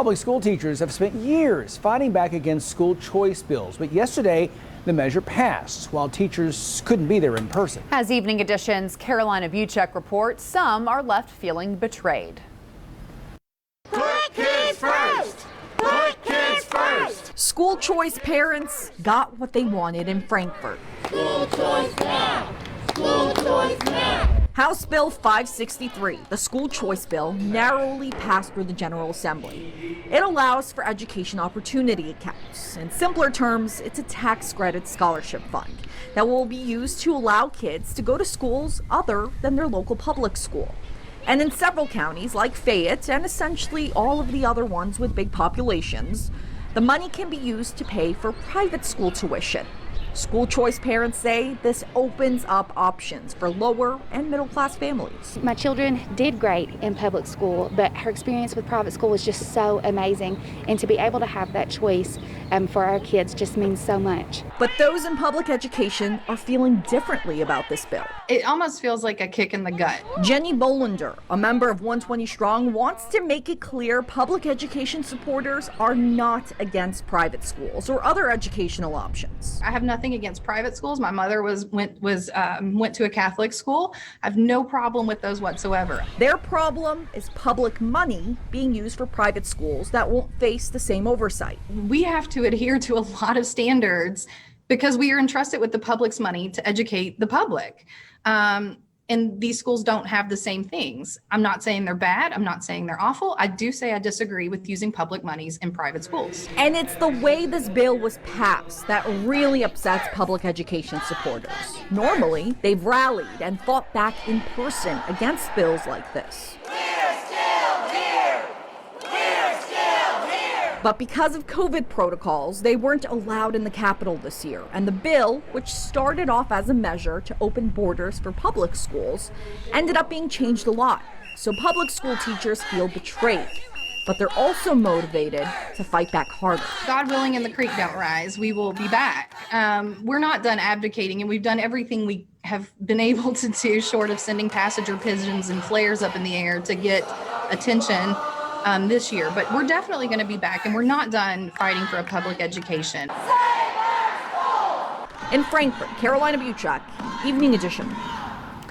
public school teachers have spent years fighting back against school choice bills, but yesterday the measure passed while teachers couldn't be there in person. As Evening Edition's Carolina Buchek reports, some are left feeling betrayed. Put kids first! Put kids first! School choice parents got what they wanted in Frankfort. School choice now! School choice now! House Bill 563, the school choice bill, narrowly passed through the General Assembly. It allows for education opportunity accounts. In simpler terms, it's a tax credit scholarship fund that will be used to allow kids to go to schools other than their local public school. And in several counties like Fayette and essentially all of the other ones with big populations, the money can be used to pay for private school tuition. School choice parents say this opens up options for lower and middle class families. My children did great in public school, but her experience with private school was just so amazing. And to be able to have that choice for our kids just means so much. But those in public education are feeling differently about this bill. It almost feels like a kick in the gut. Jenny Bolander, a member of 120Strong, wants to make it clear public education supporters are not against private schools or other educational options. I have nothing against private schools. My mother went to a Catholic school. I have no problem with those whatsoever. Their problem is public money being used for private schools that won't face the same oversight. We have to adhere to a lot of standards because we are entrusted with the public's money to educate the public. And these schools don't have the same things. I'm not saying they're bad. I'm not saying they're awful. I do say I disagree with using public monies in private schools. And it's the way this bill was passed that really upsets public education supporters. Normally, they've rallied and fought back in person against bills like this. But because of COVID protocols, they weren't allowed in the Capitol this year. And the bill, which started off as a measure to open borders for public schools, ended up being changed a lot. So public school teachers feel betrayed. But they're also motivated to fight back harder. God willing and the creek don't rise, we will be back. We're not done advocating, and we've done everything we have been able to do short of sending passenger pigeons and flares up in the air to get attention this year, but we're definitely going to be back, and we're not done fighting for a public education. In Frankfort, Carolina Buchek, Evening Edition.